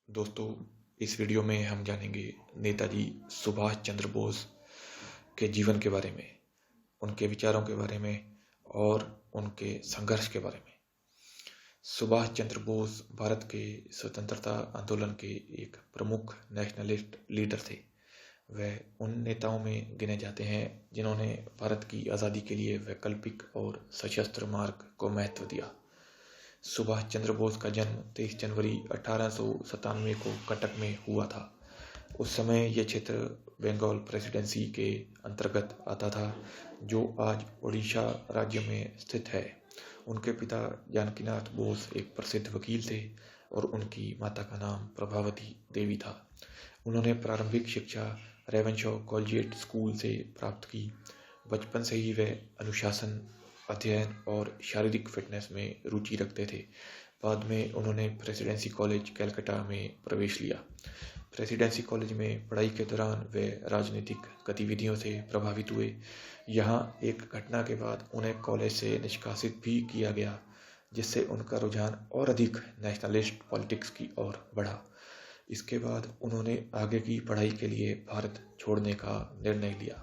दोस्तों, इस वीडियो में हम जानेंगे नेताजी सुभाष चंद्र बोस के जीवन के बारे में, उनके विचारों के बारे में और उनके संघर्ष के बारे में। सुभाष चंद्र बोस भारत के स्वतंत्रता आंदोलन के एक प्रमुख नेशनलिस्ट लीडर थे। वह उन नेताओं में गिने जाते हैं जिन्होंने भारत की आज़ादी के लिए वैकल्पिक और सशस्त्र मार्ग को महत्व दिया। सुभाष चंद्र बोस का जन्म 23 जनवरी 1897 को कटक में हुआ था। उस समय यह क्षेत्र बंगाल प्रेसिडेंसी के अंतर्गत आता था, जो आज ओडिशा राज्य में स्थित है। उनके पिता जानकीनाथ बोस एक प्रसिद्ध वकील थे और उनकी माता का नाम प्रभावती देवी था। उन्होंने प्रारंभिक शिक्षा रेवेनशॉ कॉलेजिएट स्कूल से प्राप्त की। बचपन से ही वे अनुशासन, अध्ययन और शारीरिक फिटनेस में रुचि रखते थे। बाद में उन्होंने प्रेसिडेंसी कॉलेज कलकत्ता में प्रवेश लिया। प्रेसिडेंसी कॉलेज में पढ़ाई के दौरान वे राजनीतिक गतिविधियों से प्रभावित हुए। यहाँ एक घटना के बाद उन्हें कॉलेज से निष्कासित भी किया गया, जिससे उनका रुझान और अधिक नेशनलिस्ट पॉलिटिक्स की ओर बढ़ा। इसके बाद उन्होंने आगे की पढ़ाई के लिए भारत छोड़ने का निर्णय लिया।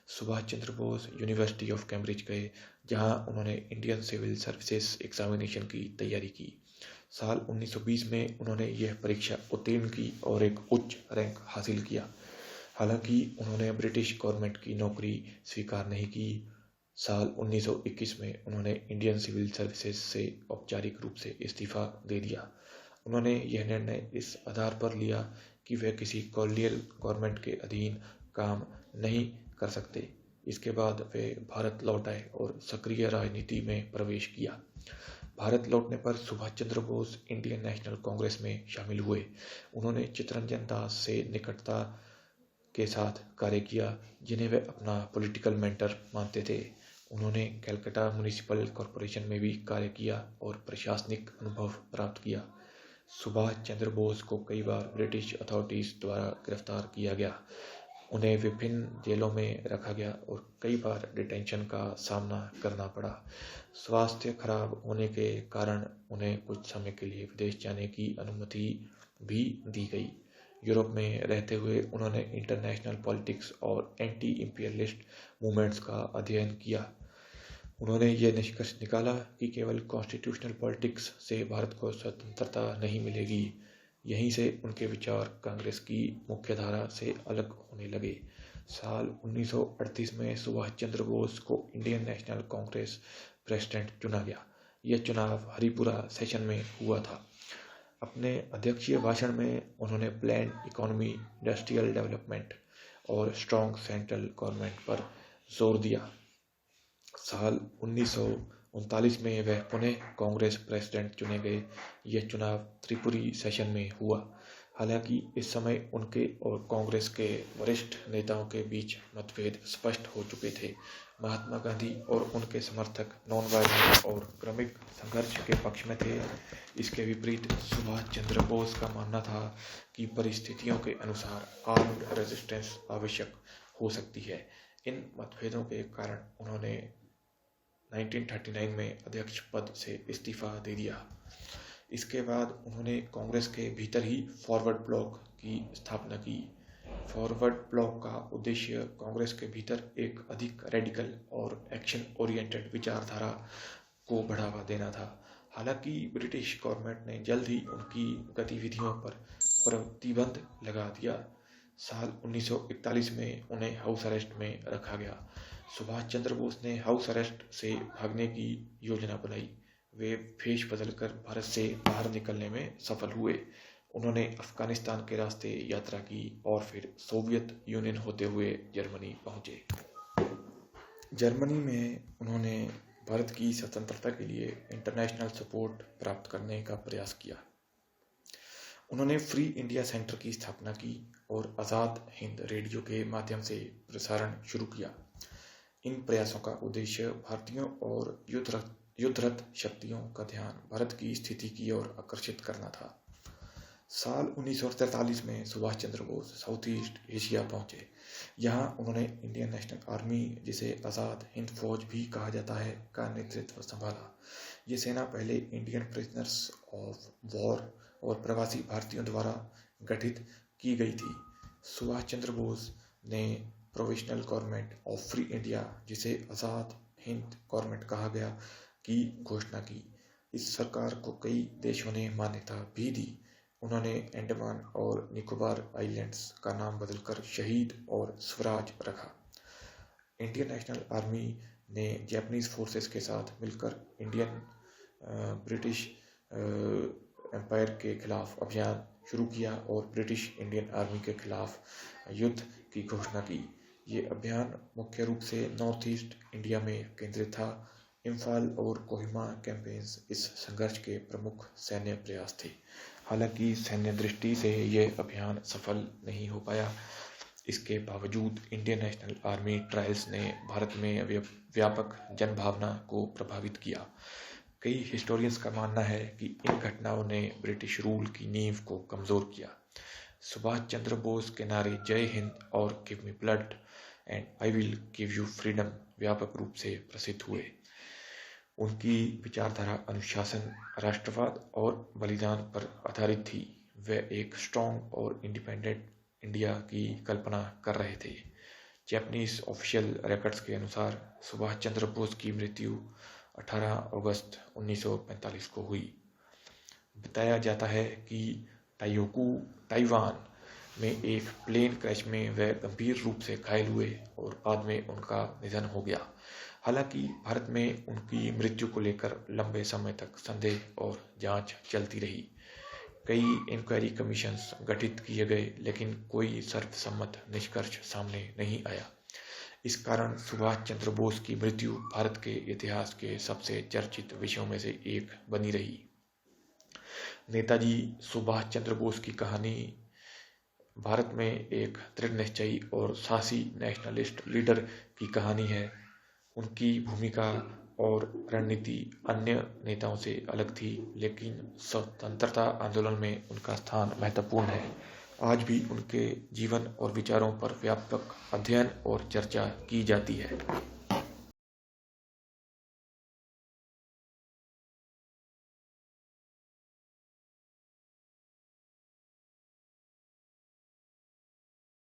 Subhash Chandra Bose university of Cambridge गए, जहां उन्होंने इंडियन सिविल सर्विसेज एग्जामिनेशन की तैयारी की। साल 1920 में उन्होंने यह परीक्षा उत्तीर्ण की और एक उच्च रैंक हासिल किया। हालांकि उन्होंने ब्रिटिश गवर्नमेंट की नौकरी स्वीकार नहीं की। साल 1921 में उन्होंने इंडियन सिविल सर्विसेज से औपचारिक रूप से इस्तीफा दे दिया। उन्होंने यह निर्णय इस आधार पर लिया कि वे किसी कॉलोनियल गवर्नमेंट के अधीन काम नहीं कर सकते। इसके बाद वे भारत लौट आए और सक्रिय राजनीति में प्रवेश किया। भारत लौटने पर सुभाष चंद्र बोस इंडियन नेशनल कांग्रेस में शामिल हुए। उन्होंने चित्तरंजन दास से निकटता के साथ कार्य किया, जिन्हें वे अपना पॉलिटिकल मेंटर मानते थे। उन्होंने कलकत्ता म्युनिसिपल कॉरपोरेशन में भी कार्य किया और प्रशासनिक अनुभव प्राप्त किया। सुभाष चंद्र बोस को कई बार ब्रिटिश अथॉरिटीज द्वारा गिरफ्तार किया गया। उन्हें विभिन्न जेलों में रखा गया और कई बार डिटेंशन का सामना करना पड़ा। स्वास्थ्य खराब होने के कारण उन्हें कुछ समय के लिए विदेश जाने की अनुमति भी दी गई। यूरोप में रहते हुए उन्होंने इंटरनेशनल पॉलिटिक्स और एंटी इंपीरियलिस्ट मूवमेंट्स का अध्ययन किया। उन्होंने यह निष्कर्ष निकाला कि केवल कॉन्स्टिट्यूशनल पॉलिटिक्स से भारत को स्वतंत्रता नहीं मिलेगी। यहीं से उनके विचार कांग्रेस की मुख्यधारा से अलग होने लगे। साल 1938 में सुभाष चंद्र बोस को इंडियन नेशनल कांग्रेस प्रेसिडेंट चुना गया। यह चुनाव हरिपुरा सेशन में हुआ था। अपने अध्यक्षीय भाषण में उन्होंने प्लान इकोनॉमी, इंडस्ट्रियल डेवलपमेंट और स्ट्रॉन्ग सेंट्रल गवर्नमेंट पर जोर दिया। साल 1939 में वह पुनः कांग्रेस प्रेसिडेंट चुने गए। यह चुनाव त्रिपुरी सेशन में हुआ। हालांकि इस समय उनके और कांग्रेस के वरिष्ठ नेताओं के बीच मतभेद स्पष्ट हो चुके थे। महात्मा गांधी और उनके समर्थक नॉन वायलेंस और क्रमिक संघर्ष के पक्ष में थे। इसके विपरीत सुभाष चंद्र बोस का मानना था कि परिस्थितियों के अनुसार आर्म्ड रेजिस्टेंस आवश्यक हो सकती है। इन मतभेदों के कारण उन्होंने 1939 में अध्यक्ष पद से इस्तीफा दे दिया। इसके बाद उन्होंने कांग्रेस के भीतर ही फॉरवर्ड ब्लॉक की स्थापना की। फॉरवर्ड ब्लॉक का उद्देश्य कांग्रेस के भीतर एक अधिक रेडिकल और एक्शन ओरिएंटेड विचारधारा को बढ़ावा देना था। हालांकि ब्रिटिश गवर्नमेंट ने जल्द ही उनकी गतिविधियों पर प्रतिबंध लगा दिया। साल 1941 में उन्हें हाउस अरेस्ट में रखा गया। सुभाष चंद्र बोस ने हाउस अरेस्ट से भागने की योजना बनाई। वे भेष बदलकर भारत से बाहर निकलने में सफल हुए। उन्होंने अफगानिस्तान के रास्ते यात्रा की और फिर सोवियत यूनियन होते हुए जर्मनी पहुंचे। जर्मनी में उन्होंने भारत की स्वतंत्रता के लिए इंटरनेशनल सपोर्ट प्राप्त करने का प्रयास किया। उन्होंने फ्री इंडिया सेंटर की स्थापना की और आज़ाद हिंद रेडियो के माध्यम से प्रसारण शुरू किया। इन प्रयासों का उद्देश्य भारतीयों और युद्धरत शक्तियों का ध्यान भारत की स्थिति की ओर आकर्षित करना था। साल 1943 में Subhash Chandra Bose south east Asia पहुंचे। यहाँ उन्होंने इंडियन नेशनल आर्मी, जिसे आज़ाद हिंद फौज भी कहा जाता है, का नेतृत्व संभाला। ये सेना पहले इंडियन प्रिजनर्स ऑफ वॉर और प्रवासी भारतीयों द्वारा गठित की गई थी। सुभाष चंद्र बोस ने provisional government of free India, जिसे आज़ाद हिंद गवर्नमेंट कहा गया, की घोषणा की। इस सरकार को कई देशों ने मान्यता भी दी। उन्होंने अंडमान और निकोबार आइलैंड्स का नाम बदलकर शहीद और स्वराज रखा। इंडियन नेशनल आर्मी ने जापानीज फोर्सेस के साथ मिलकर इंडियन ब्रिटिश एम्पायर के खिलाफ अभियान शुरू किया और ब्रिटिश इंडियन आर्मी के खिलाफ युद्ध की घोषणा की। ये अभियान मुख्य रूप से नॉर्थ ईस्ट इंडिया में केंद्रित था। इम्फाल और कोहिमा कैंपेन्स इस संघर्ष के प्रमुख सैन्य प्रयास थे। हालांकि सैन्य दृष्टि से यह अभियान सफल नहीं हो पाया। इसके बावजूद इंडियन नेशनल आर्मी ट्रायल्स ने भारत में व्यापक जनभावना को प्रभावित किया। कई हिस्टोरियंस का मानना है कि इन घटनाओं ने ब्रिटिश रूल की नींव को कमज़ोर किया। सुभाष चंद्र बोस के नारे जय हिंद और give me blood and I will give you freedom व्यापक रूप से प्रसिद्ध हुए। उनकी विचारधारा अनुशासन, राष्ट्रवाद और बलिदान पर आधारित थी। वे एक स्ट्रॉन्ग और इंडिपेंडेंट इंडिया की कल्पना कर रहे थे। जापानीज ऑफिशियल रिकॉर्ड्स के अनुसार सुभाष चंद्र बोस की मृत्यु 18 अगस्त 1945 को हुई। बताया जाता है कि ताइवान में एक प्लेन क्रैश में वे गंभीर रूप से घायल हुए और बाद में उनका निधन हो गया। हालांकि भारत में उनकी मृत्यु को लेकर लंबे समय तक संदेह और जांच चलती रही। कई इंक्वायरी कमीशंस गठित किए गए, लेकिन कोई सर्वसम्मत निष्कर्ष सामने नहीं आया। इस कारण सुभाष चंद्र बोस की मृत्यु भारत के इतिहास के सबसे चर्चित विषयों में से एक बनी रही। नेताजी सुभाष चंद्र बोस की कहानी भारत में एक दृढ़ निश्चयी और साहसी नेशनलिस्ट लीडर की कहानी है। उनकी भूमिका और रणनीति अन्य नेताओं से अलग थी, लेकिन स्वतंत्रता आंदोलन में उनका स्थान महत्वपूर्ण है। आज भी उनके जीवन और विचारों पर व्यापक अध्ययन और चर्चा की जाती है।